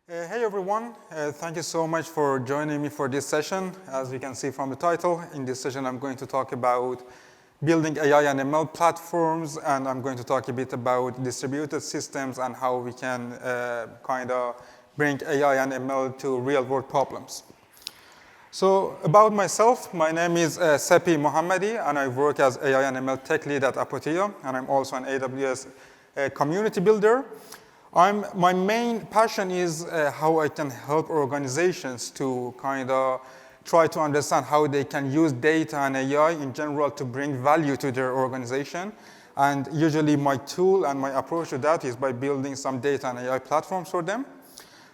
Hey everyone, thank you so much for joining me for this session. As you can see from the title, in this session I'm going to talk about building AI and ML platforms, and I'm going to talk a bit about distributed systems and how we can kind of bring AI and ML to real-world problems. So about myself, my name is Sepehr Mohammadi, and I work as AI and ML tech lead at Apotea, and I'm also an AWS community builder. My main passion is how I can help organizations to kind of try to understand how they can use data and AI in general to bring value to their organization. And usually my tool and my approach to that is by building some data and AI platforms for them.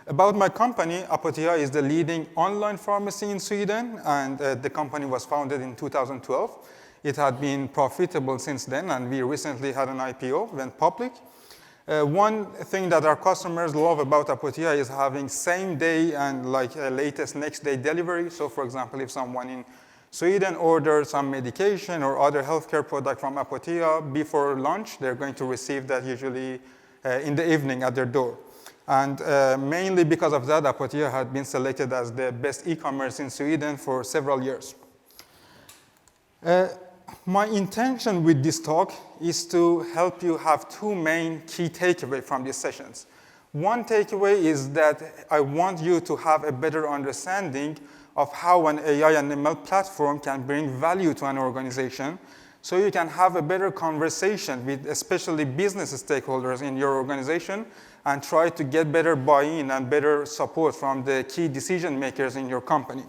About my company, Apotea is the leading online pharmacy in Sweden, and the company was founded in 2012. It had been profitable since then, and we recently had an IPO, went public. One thing that our customers love about Apotea is having same day and latest next day delivery. So for example, if someone in Sweden orders some medication or other healthcare product from Apotea before lunch, they're going to receive that usually in the evening at their door. And mainly because of that, Apotea had been selected as the best e-commerce in Sweden for several years. My intention with this talk is to help you have two main key takeaways from these sessions. One takeaway is that I want you to have a better understanding of how an AI and ML platform can bring value to an organization, so you can have a better conversation with especially business stakeholders in your organization and try to get better buy-in and better support from the key decision makers in your company.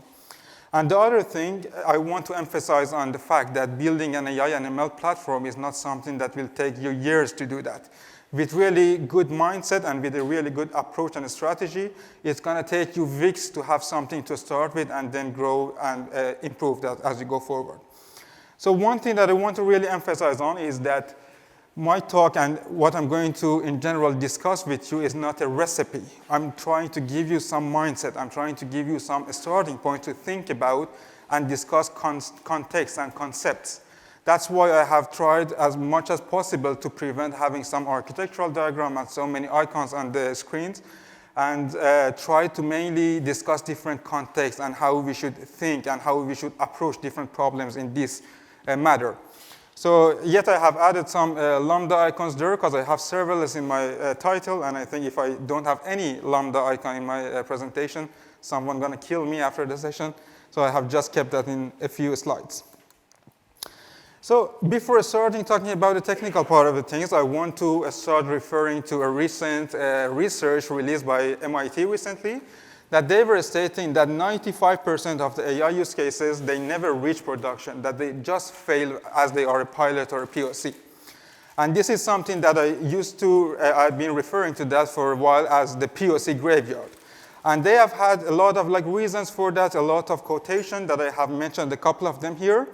And the other thing, I want to emphasize on the fact that building an AI and ML platform is not something that will take you years to do that. With really good mindset and with a really good approach and strategy, it's going to take you weeks to have something to start with and then grow and improve that as you go forward. So one thing that I want to really emphasize on is that my talk and what I'm going to, in general, discuss with you is not a recipe. I'm trying to give you some mindset. I'm trying to give you some starting point to think about and discuss context and concepts. That's why I have tried as much as possible to prevent having some architectural diagram and so many icons on the screens, and try to mainly discuss different contexts and how we should think and how we should approach different problems in this matter. So yet I have added some Lambda icons there because I have serverless in my title, and I think if I don't have any Lambda icon in my presentation, someone's going to kill me after the session. So I have just kept that in a few slides. So before starting talking about the technical part of the things, I want to start referring to a recent research released by MIT recently, that they were stating that 95% of the AI use cases, they never reach production, that they just fail as they are a pilot or a POC. And this is something that I've been referring to that for a while as the POC graveyard. And they have had a lot of reasons for that, a lot of quotation that I have mentioned a couple of them here.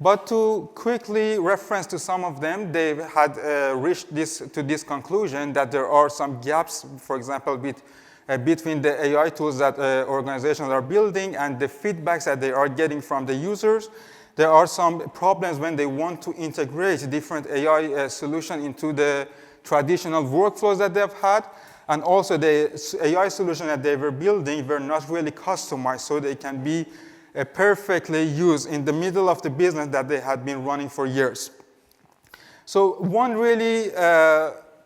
But to quickly reference to some of them, they had reached to this conclusion that there are some gaps, for example, between the AI tools that organizations are building and the feedbacks that they are getting from the users. There are some problems when they want to integrate different AI solutions into the traditional workflows that they've had. And also the AI solution that they were building were not really customized, so they can be perfectly used in the middle of the business that they had been running for years. So one really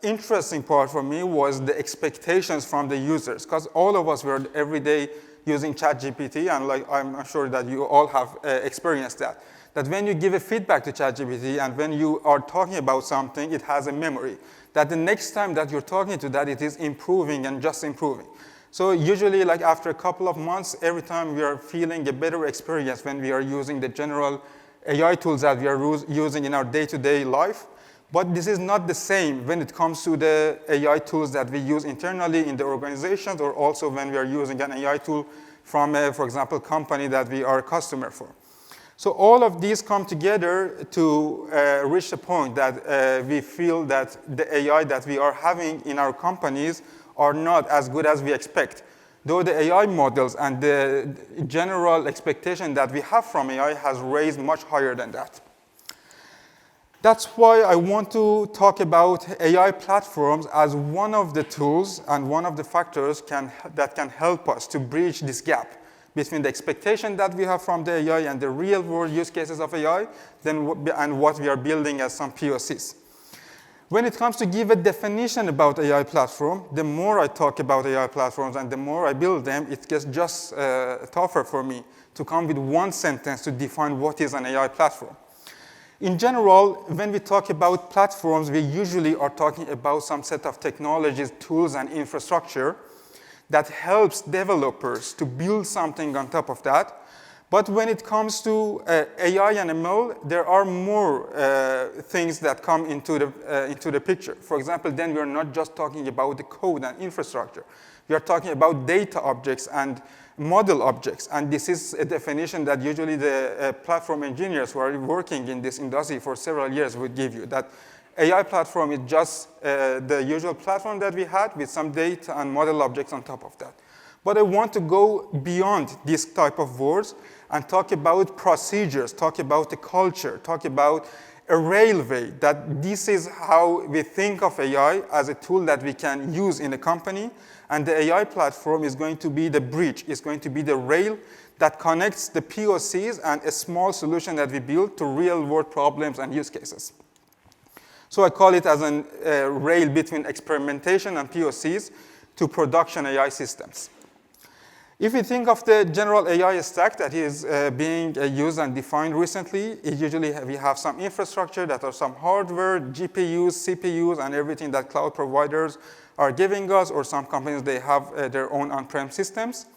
interesting part for me was the expectations from the users, because all of us were every day using ChatGPT, and I'm sure that you all have experienced that. That when you give a feedback to ChatGPT and when you are talking about something, it has a memory. That the next time that you're talking to that, it is improving and just improving. So usually after a couple of months, every time we are feeling a better experience when we are using the general AI tools that we are using in our day-to-day life. But this is not the same when it comes to the AI tools that we use internally in the organizations, or also when we are using an AI tool from, for example, company that we are a customer for. So all of these come together to reach the point that we feel that the AI that we are having in our companies are not as good as we expect. Though the AI models and the general expectation that we have from AI has raised much higher than that. That's why I want to talk about AI platforms as one of the tools and one of the factors that can help us to bridge this gap between the expectation that we have from the AI and the real-world use cases of AI and what we are building as some POCs. When it comes to give a definition about AI platform, the more I talk about AI platforms and the more I build them, it gets just tougher for me to come with one sentence to define what is an AI platform. In general, when we talk about platforms, we usually are talking about some set of technologies, tools, and infrastructure that helps developers to build something on top of that. But when it comes to AI and ML, there are more things that come into the picture. For example, then we are not just talking about the code and infrastructure. We are talking about data objects and model objects. And this is a definition that usually the platform engineers who are working in this industry for several years would give you, that AI platform is just the usual platform that we had with some data and model objects on top of that. But I want to go beyond this type of words and talk about procedures, talk about the culture, talk about a railway, that this is how we think of AI as a tool that we can use in a company. And the AI platform is going to be the bridge, is going to be the rail that connects the POCs and a small solution that we build to real-world problems and use cases. So I call it as a rail between experimentation and POCs to production AI systems. If we think of the general AI stack that is being used and defined recently, usually we have some infrastructure that are some hardware, GPUs, CPUs, and everything that cloud providers are giving us, or some companies, they have their own on-prem systems.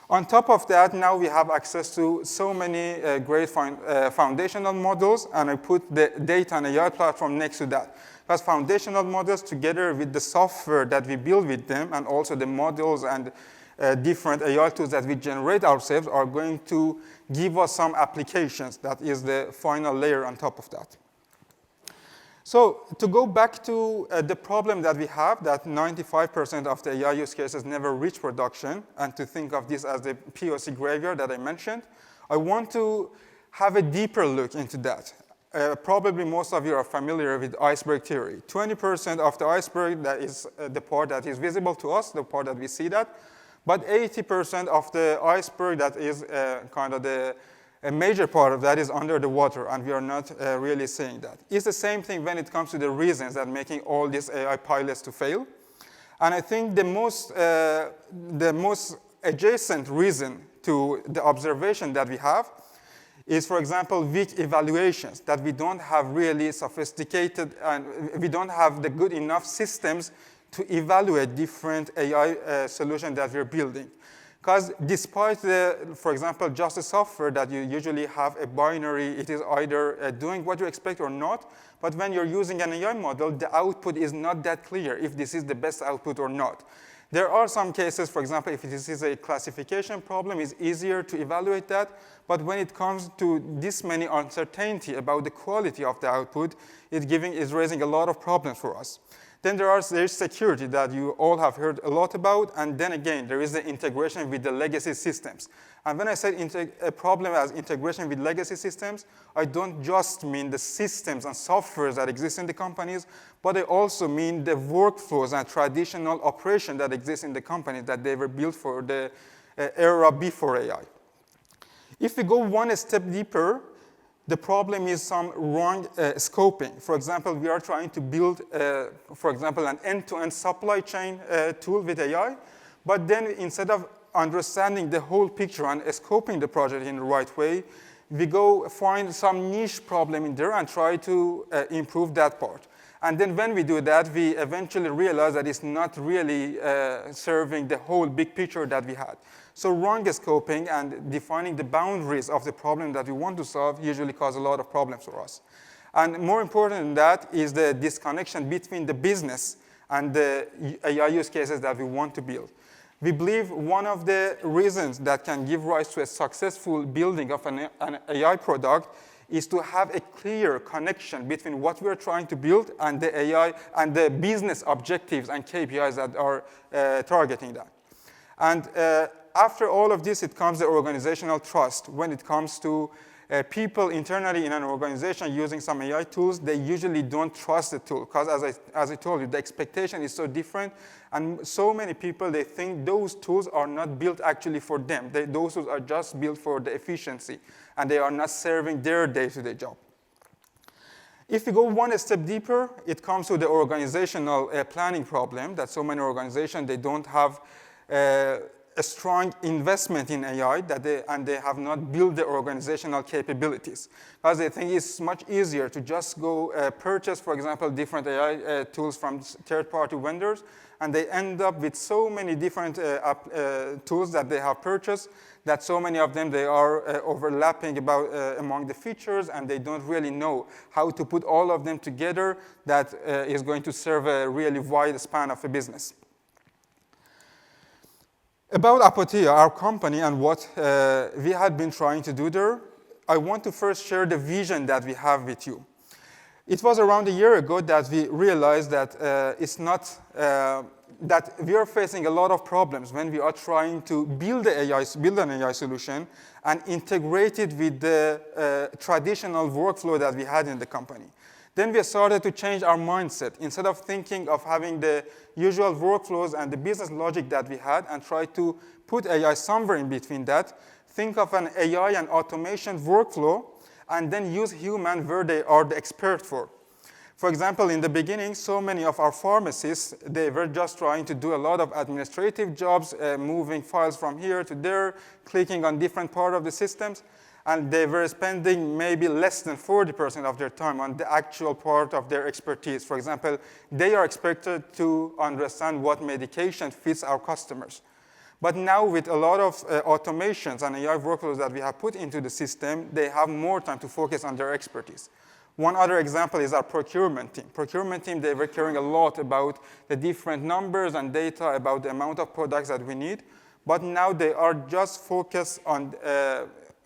On top of that, now we have access to so many great foundational models, and I put the data and AI platform next to that. Because foundational models, together with the software that we build with them, and also the models and different AI tools that we generate ourselves, are going to give us some applications. That is the final layer on top of that. So to go back to the problem that we have, that 95% of the AI use cases never reach production, and to think of this as the POC graveyard that I mentioned, I want to have a deeper look into that. Probably most of you are familiar with iceberg theory. 20% of the iceberg, that is the part that is visible to us, the part that we see that. But 80% of the iceberg, that is kind of a major part of that, is under the water, and we are not really seeing that. It's the same thing when it comes to the reasons that making all these AI pilots to fail. And I think the most adjacent reason to the observation that we have is, for example, weak evaluations, that we don't have really sophisticated, and we don't have the good enough systems to evaluate different AI solutions that we're building. Because despite for example, just a software that you usually have a binary, it is either doing what you expect or not, but when you're using an AI model, the output is not that clear if this is the best output or not. There are some cases, for example, if this is a classification problem, it's easier to evaluate that, but when it comes to this many uncertainty about the quality of the output, it's raising a lot of problems for us. Then there's security that you all have heard a lot about, and then again, there is the integration with the legacy systems. And when I say a problem as integration with legacy systems, I don't just mean the systems and softwares that exist in the companies, but I also mean the workflows and traditional operation that exists in the companies that they were built for the era before AI. If we go one step deeper, the problem is some wrong scoping. For example, we are trying to build, for example, an end-to-end supply chain tool with AI, but then instead of understanding the whole picture and scoping the project in the right way, we go find some niche problem in there and try to improve that part. And then when we do that, we eventually realize that it's not really serving the whole big picture that we had. So wrong scoping and defining the boundaries of the problem that we want to solve usually cause a lot of problems for us. And more important than that is the disconnection between the business and the AI use cases that we want to build. We believe one of the reasons that can give rise to a successful building of an AI product is to have a clear connection between what we're trying to build and the AI and the business objectives and KPIs that are targeting that. And after all of this, it comes the organizational trust when it comes to People internally in an organization using some AI tools, they usually don't trust the tool because as I told you, the expectation is so different, and so many people, they think those tools are not built actually for them. Those tools are just built for the efficiency, and they are not serving their day-to-day job. If we go one step deeper, it comes to the organizational planning problem that so many organizations, they don't have a strong investment in AI and they have not built the organizational capabilities. Because they think it's much easier to just go purchase, for example, different AI tools from third-party vendors, and they end up with so many different tools that they have purchased that so many of them, they are overlapping among the features, and they don't really know how to put all of them together that is going to serve a really wide span of a business. About Apotea, our company, and what we had been trying to do there, I want to first share the vision that we have with you. It was around a year ago that we realized that that we are facing a lot of problems when we are trying to build an AI solution and integrate it with the traditional workflow that we had in the company. Then we started to change our mindset. Instead of thinking of having the usual workflows and the business logic that we had and try to put AI somewhere in between that, think of an AI and automation workflow and then use human where they are the expert for. For example, in the beginning, so many of our pharmacists, they were just trying to do a lot of administrative jobs, moving files from here to there, clicking on different parts of the systems, and they were spending maybe less than 40% of their time on the actual part of their expertise. For example, they are expected to understand what medication fits our customers. But now with a lot of automations and AI workflows that we have put into the system, they have more time to focus on their expertise. One other example is our procurement team. Procurement team, they were caring a lot about the different numbers and data about the amount of products that we need. But now they are just focused on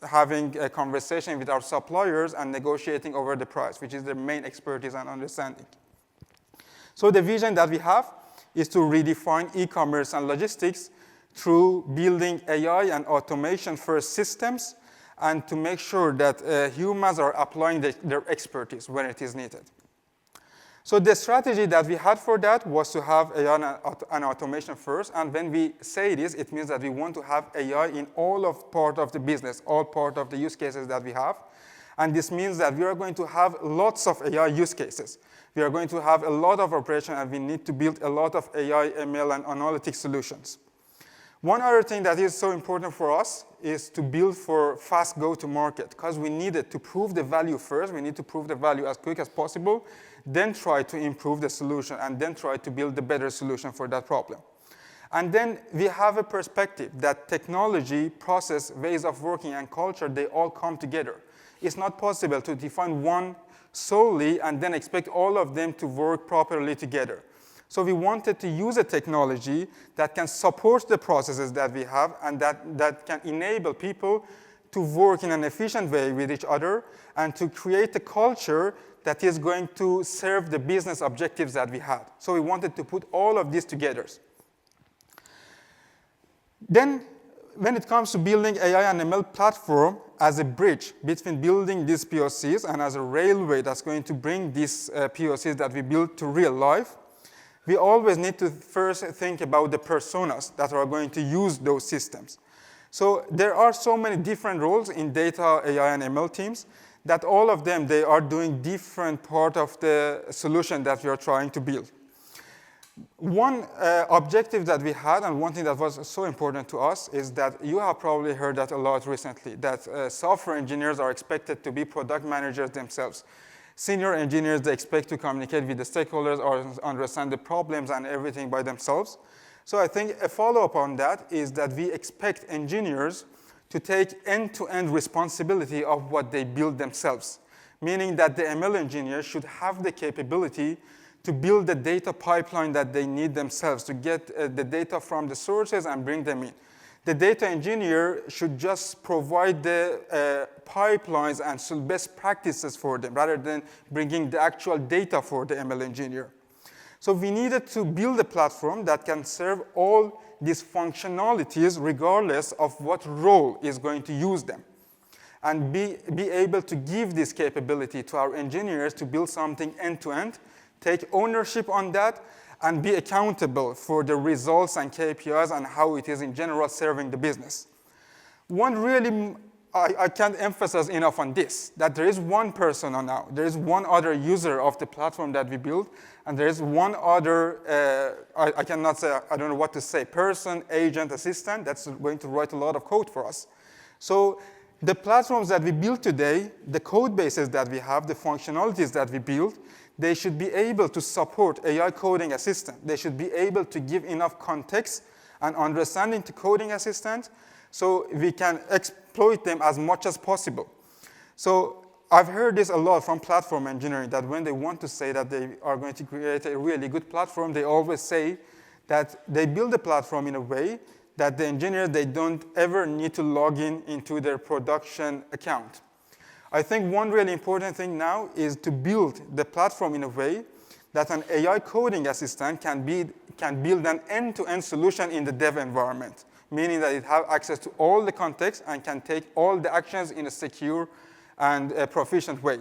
having a conversation with our suppliers and negotiating over the price, which is their main expertise and understanding. So the vision that we have is to redefine e-commerce and logistics through building AI and automation-first systems and to make sure that humans are applying their expertise when it is needed. So the strategy that we had for that was to have AI and automation first. And when we say this, it means that we want to have AI in all of part of the business, all part of the use cases that we have. And this means that we are going to have lots of AI use cases. We are going to have a lot of operation, and we need to build a lot of AI, ML, and analytics solutions. One other thing that is so important for us is to build for fast go-to-market, because we needed to prove the value first. We need to prove the value as quick as possible, then try to improve the solution, and then try to build the better solution for that problem. And then we have a perspective that technology, process, ways of working, and culture, they all come together. It's not possible to define one solely and then expect all of them to work properly together. So we wanted to use a technology that can support the processes that we have and that can enable people to work in an efficient way with each other and to create a culture that is going to serve the business objectives that we had. So we wanted to put all of this together. Then, when it comes to building AI and ML platform as a bridge between building these POCs and as a railway that's going to bring these POCs that we build to real life, we always need to first think about the personas that are going to use those systems. So there are so many different roles in data, AI, and ML teams that all of them, they are doing different part of the solution that we are trying to build. One objective that we had, and one thing that was so important to us, is that you have probably heard that a lot recently, that software engineers are expected to be product managers themselves. Senior engineers, they expect to communicate with the stakeholders or understand the problems and everything by themselves. So I think a follow-up on that is that we expect engineers to take end-to-end responsibility of what they build themselves, meaning that the ML engineers should have the capability to build the data pipeline that they need themselves, to get the data from the sources and bring them in. The data engineer should just provide the pipelines and best practices for them, rather than bringing the actual data for the ML engineer. So we needed to build a platform that can serve all these functionalities regardless of what role is going to use them. and be able to give this capability to our engineers to build something end-to-end, take ownership on that, and be accountable for the results and KPIs and how it is in general serving the business. One really, I can't emphasize enough on this, that there is one persona now, there is one other user of the platform that we build, and there is one other, I cannot say, I don't know what to say, person, agent, assistant, that's going to write a lot of code for us. So the platforms that we build today, the code bases that we have, the functionalities that we build, they should be able to support AI coding assistant. They should be able to give enough context and understanding to coding assistant so we can exploit them as much as possible. So I've heard this a lot from platform engineering, that when they want to say that they are going to create a really good platform, they always say that they build the platform in a way that the engineers, they don't ever need to log into their production account. I think one really important thing now is to build the platform in a way that an AI coding assistant can build an end-to-end solution in the dev environment, meaning that it has access to all the context and can take all the actions in a secure and proficient way.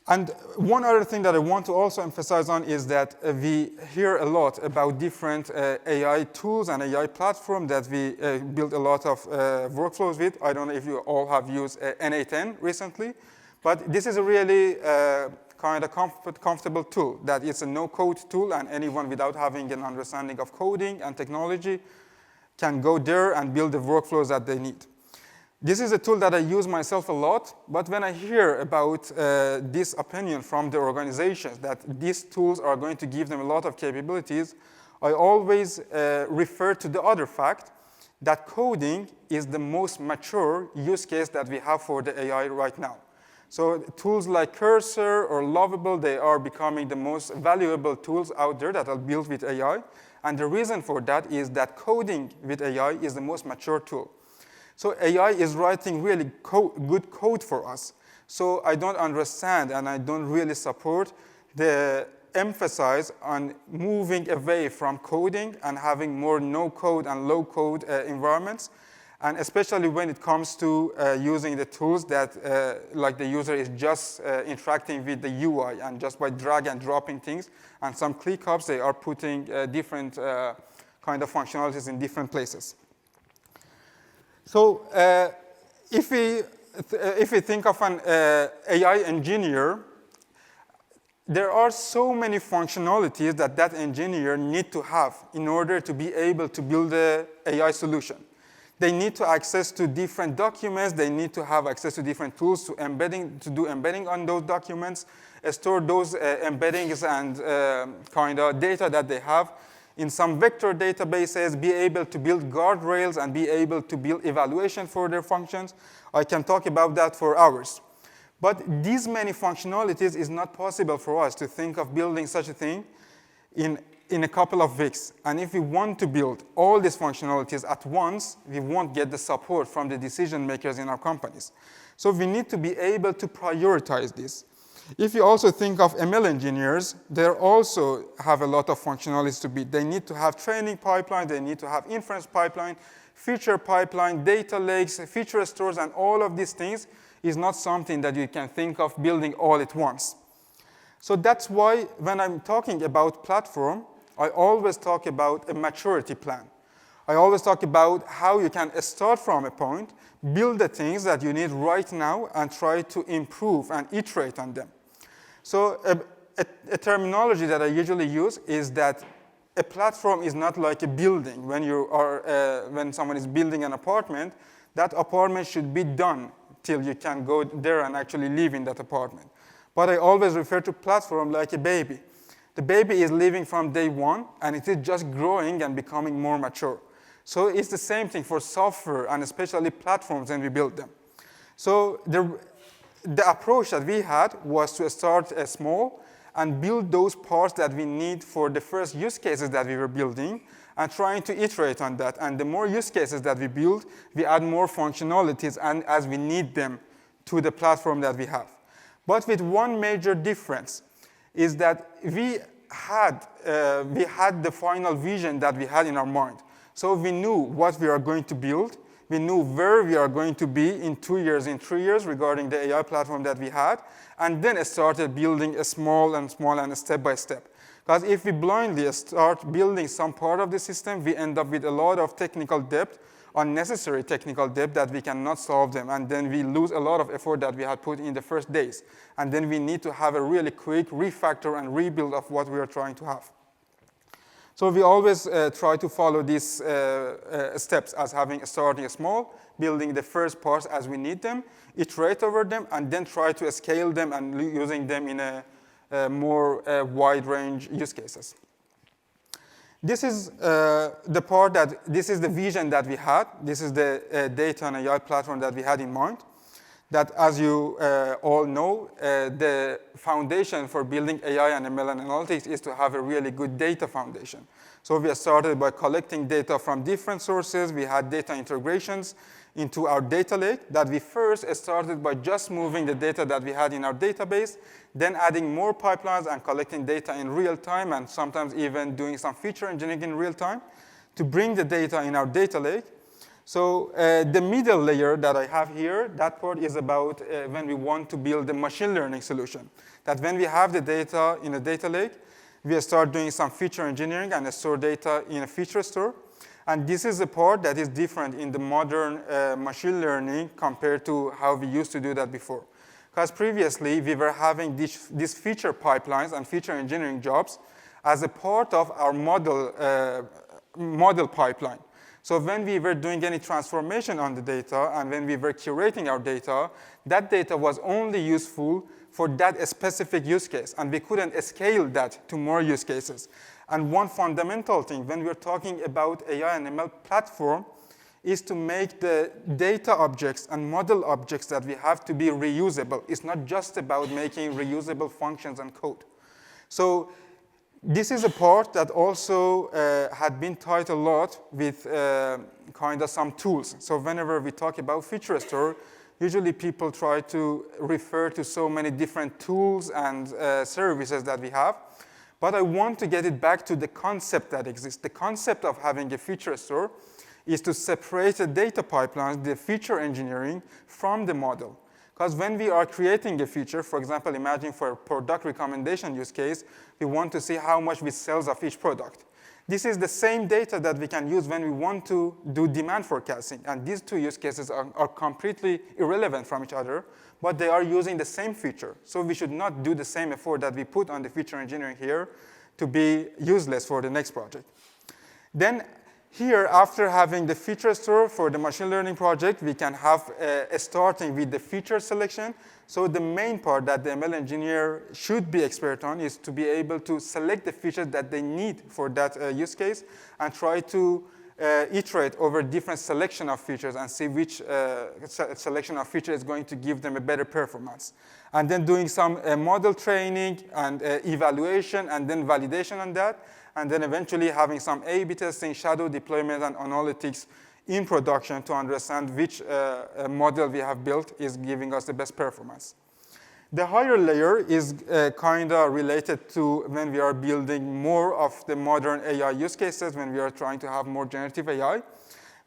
And one other thing that I want to also emphasize on is that we hear a lot about different AI tools and AI platforms that we build a lot of workflows with. I don't know if you all have used N8N recently, but this is a really kind of comfortable tool, that it's a no-code tool, and anyone without having an understanding of coding and technology can go there and build the workflows that they need. This is a tool that I use myself a lot, but when I hear about this opinion from the organizations that these tools are going to give them a lot of capabilities, I always refer to the other fact that coding is the most mature use case that we have for the AI right now. So tools like Cursor or Lovable, they are becoming the most valuable tools out there that are built with AI. And the reason for that is that coding with AI is the most mature tool. So AI is writing really good code for us. So I don't understand and I don't really support the emphasis on moving away from coding and having more no-code and low-code environments. And especially when it comes to using the tools that like the user is just interacting with the UI and just by drag and dropping things and some ClickUps, they are putting different kind of functionalities in different places. So if we think of an AI engineer, there are so many functionalities that that engineer need to have in order to be able to build an AI solution. They need to access to different documents. They need to have access to different tools to do embedding on those documents, store those embeddings and kind of data that they have in some vector databases, be able to build guardrails and be able to build evaluation for their functions. I can talk about that for hours. But these many functionalities is not possible for us to think of building such a thing in a couple of weeks. And if we want to build all these functionalities at once, we won't get the support from the decision makers in our companies. So we need to be able to prioritize this. If you also think of ML engineers, they also have a lot of functionalities to build. They need to have training pipeline, they need to have inference pipeline, feature pipeline, data lakes, feature stores, and all of these things is not something that you can think of building all at once. So that's why when I'm talking about platform, I always talk about a maturity plan. I always talk about how you can start from a point, build the things that you need right now, and try to improve and iterate on them. So a terminology that I usually use is that a platform is not like a building. When someone is building an apartment, that apartment should be done till you can go there and actually live in that apartment. But I always refer to platform like a baby. The baby is living from day one, and it is just growing and becoming more mature. So it's the same thing for software, and especially platforms when we build them. So the approach that we had was to start small and build those parts that we need for the first use cases that we were building, and trying to iterate on that. And the more use cases that we build, we add more functionalities and as we need them to the platform that we have. But with one major difference is that we had the final vision that we had in our mind. So we knew what we are going to build. We knew where we are going to be in 2 years, in 3 years regarding the AI platform that we had, and then started building a small and step by step. Because if we blindly start building some part of the system, we end up with a lot of technical debt, unnecessary technical debt that we cannot solve them, and then we lose a lot of effort that we had put in the first days. And then we need to have a really quick refactor and rebuild of what we are trying to have. So we always try to follow these steps as starting small, building the first parts as we need them, iterate over them, and then try to scale them and using them in a more wide range use cases. This is this is the vision that we had. This is the data and AI platform that we had in mind. That, as you all know, the foundation for building AI and ML and analytics is to have a really good data foundation. So we started by collecting data from different sources. We had data integrations into our data lake that we first started by just moving the data that we had in our database, then adding more pipelines and collecting data in real time, and sometimes even doing some feature engineering in real time to bring the data in our data lake. So the middle layer that I have here, that part is about when we want to build a machine learning solution. That when we have the data in a data lake, we start doing some feature engineering and store data in a feature store. And this is the part that is different in the modern machine learning compared to how we used to do that before. Because previously, we were having these feature pipelines and feature engineering jobs as a part of our model pipeline. So when we were doing any transformation on the data and when we were curating our data, that data was only useful for that specific use case, and we couldn't scale that to more use cases. And one fundamental thing when we're talking about AI and ML platform is to make the data objects and model objects that we have to be reusable. It's not just about making reusable functions and code. So this is a part that also had been tied a lot with kind of some tools. So whenever we talk about feature store, usually people try to refer to so many different tools and services that we have. But I want to get it back to the concept that exists. The concept of having a feature store is to separate the data pipelines, the feature engineering, from the model. Because when we are creating a feature, for example, imagine for a product recommendation use case, we want to see how much we sell of each product. This is the same data that we can use when we want to do demand forecasting. And these two use cases are completely irrelevant from each other, but they are using the same feature. So we should not do the same effort that we put on the feature engineering here to be useless for the next project. Then here, after having the feature store for the machine learning project, we can have starting with the feature selection. So the main part that the ML engineer should be expert on is to be able to select the features that they need for that use case and try to iterate over different selection of features and see which selection of features is going to give them a better performance. And then doing some model training and evaluation and then validation on that. And then eventually having some A/B testing, shadow deployment, and analytics in production to understand which model we have built is giving us the best performance. The higher layer is kind of related to when we are building more of the modern AI use cases, when we are trying to have more generative AI,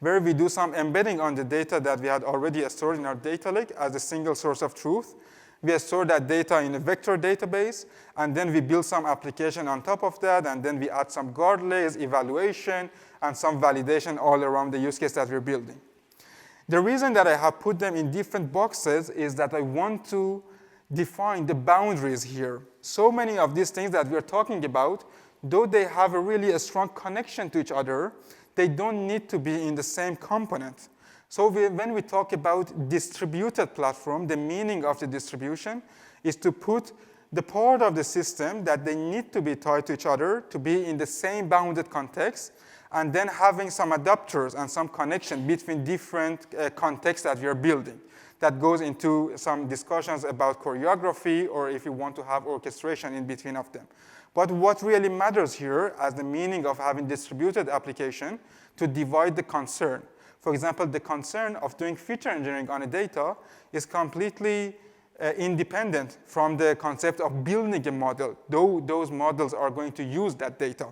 where we do some embedding on the data that we had already stored in our data lake as a single source of truth. We store that data in a vector database, and then we build some application on top of that, and then we add some guard layers, evaluation, and some validation all around the use case that we're building. The reason that I have put them in different boxes is that I want to define the boundaries here. So many of these things that we're talking about, though they have a really strong connection to each other, they don't need to be in the same component. So when we talk about distributed platform, the meaning of the distribution is to put the part of the system that they need to be tied to each other to be in the same bounded context, and then having some adapters and some connection between different contexts that we are building. That goes into some discussions about choreography, or if you want to have orchestration in between of them. But what really matters here as the meaning of having distributed application to divide the concern. For example, the concern of doing feature engineering on a data is completely independent from the concept of building a model, though those models are going to use that data.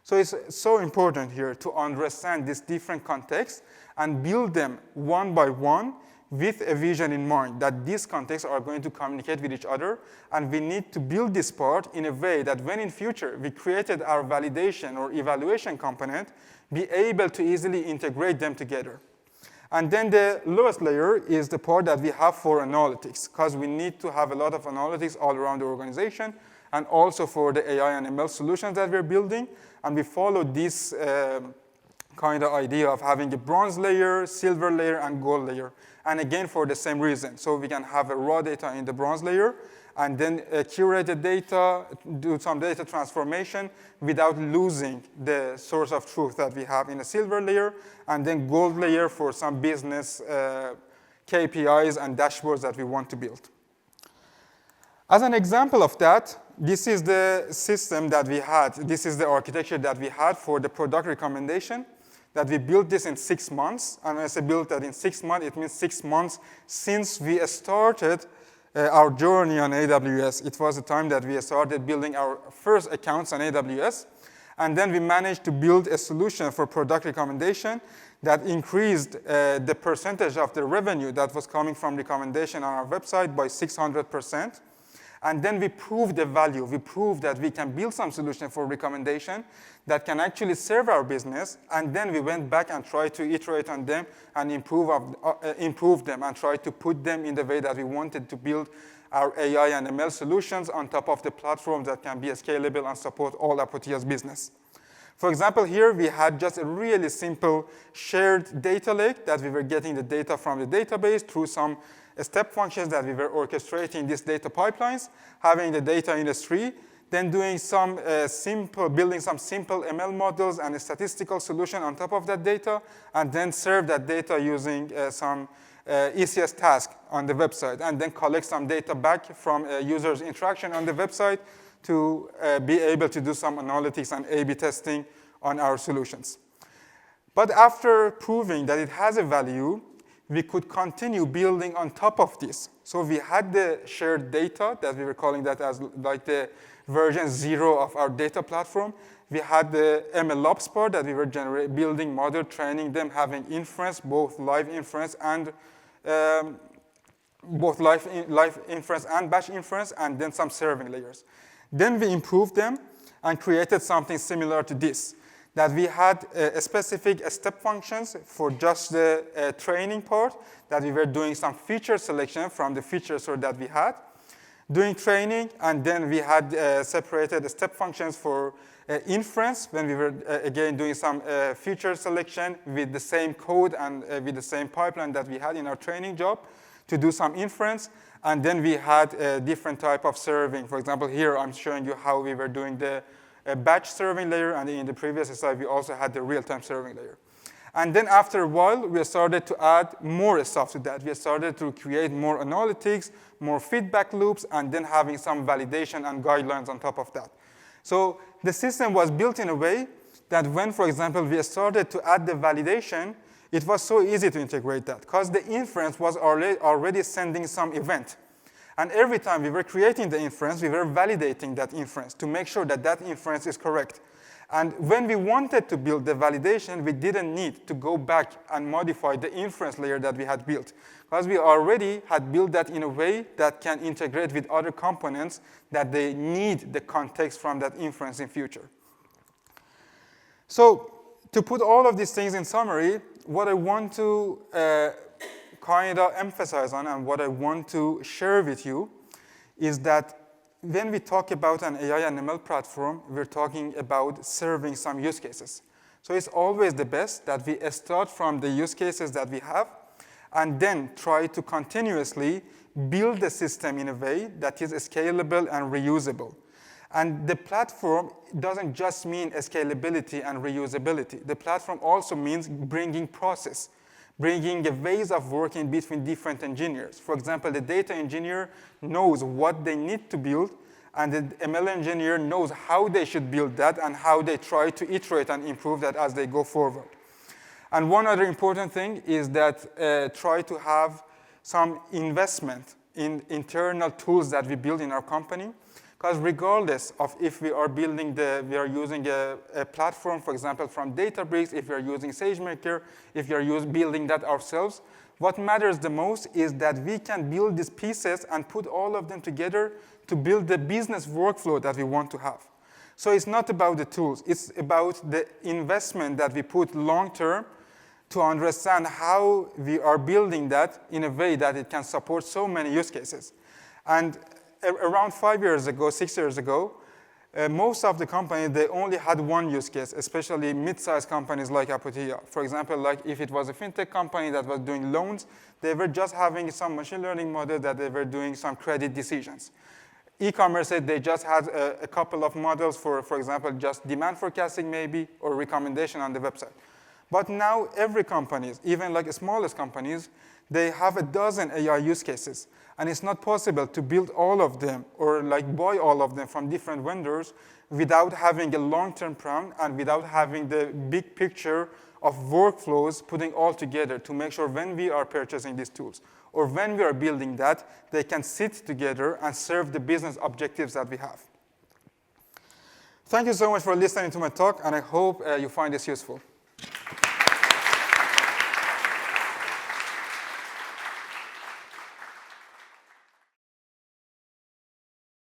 So it's so important here to understand these different contexts and build them one by one with a vision in mind that these contexts are going to communicate with each other, and we need to build this part in a way that when in future we created our validation or evaluation component, be able to easily integrate them together. And then the lowest layer is the part that we have for analytics, because we need to have a lot of analytics all around the organization, and also for the AI and ML solutions that we're building. And we follow this kind of idea of having a bronze layer, silver layer, and gold layer. And again, for the same reason. So we can have a raw data in the bronze layer, and then curate the data, do some data transformation without losing the source of truth that we have in a silver layer, and then gold layer for some business KPIs and dashboards that we want to build. As an example of that, this is the system that we had. This is the architecture that we had for the product recommendation, that we built this in 6 months. And when I say built that in 6 months, it means 6 months since we started our journey on AWS. It was the time that we started building our first accounts on AWS. And then we managed to build a solution for product recommendation that increased the percentage of the revenue that was coming from recommendation on our website by 600%. And then we proved the value. We proved that we can build some solution for recommendation that can actually serve our business. And then we went back and tried to iterate on them and improve them and try to put them in the way that we wanted to build our AI and ML solutions on top of the platform that can be scalable and support all Apotea's business. For example, here we had just a really simple shared data lake that we were getting the data from the database through some step functions that we were orchestrating these data pipelines, having the data in S3, then doing some building some simple ML models and a statistical solution on top of that data, and then serve that data using some ECS task on the website, and then collect some data back from users' interaction on the website to be able to do some analytics and A/B testing on our solutions. But after proving that it has a value, we could continue building on top of this. So we had the shared data that we were calling that as like the version 0 of our data platform. We had the MLOps part that we were building model, training them, having inference, both live inference and batch inference, and then some serving layers. Then we improved them and created something similar to this, that we had specific step functions for just the training part, that we were doing some feature selection from the features that we had, doing training, and then we had separated the step functions for inference, when we were, again, doing some feature selection with the same code and with the same pipeline that we had in our training job to do some inference. And then we had a different type of serving. For example, here I'm showing you how we were doing the batch serving layer, and in the previous slide, we also had the real-time serving layer. And then after a while, we started to add more stuff to that. We started to create more analytics, more feedback loops, and then having some validation and guidelines on top of that. So the system was built in a way that when, for example, we started to add the validation, it was so easy to integrate that, because the inference was already sending some event. And every time we were creating the inference, we were validating that inference to make sure that that inference is correct. And when we wanted to build the validation, we didn't need to go back and modify the inference layer that we had built, because we already had built that in a way that can integrate with other components that they need the context from that inference in future. So to put all of these things in summary, what I want to kind of emphasize on and what I want to share with you is that when we talk about an AI and ML platform, we're talking about serving some use cases. So it's always the best that we start from the use cases that we have and then try to continuously build the system in a way that is scalable and reusable. And the platform doesn't just mean scalability and reusability. The platform also means bringing process, bringing the ways of working between different engineers. For example, the data engineer knows what they need to build, and the ML engineer knows how they should build that and how they try to iterate and improve that as they go forward. And one other important thing is that try to have some investment in internal tools that we build in our company, Because regardless of if we are using a platform, for example, from Databricks, if we are using SageMaker, if we are building that ourselves, what matters the most is that we can build these pieces and put all of them together to build the business workflow that we want to have. So it's not about the tools. It's about the investment that we put long-term to understand how we are building that in a way that it can support so many use cases. And around 5 years ago, 6 years ago, most of the companies, they only had one use case, especially mid-sized companies like Apotea. For example, like if it was a fintech company that was doing loans, they were just having some machine learning model that they were doing some credit decisions. E-commerce, they just had a couple of models for example, just demand forecasting maybe, or recommendation on the website. But now every company, even like the smallest companies, they have a dozen AI use cases. And it's not possible to build all of them or like buy all of them from different vendors without having a long-term plan and without having the big picture of workflows putting all together to make sure when we are purchasing these tools or when we are building that, they can sit together and serve the business objectives that we have. Thank you so much for listening to my talk, and I hope you find this useful.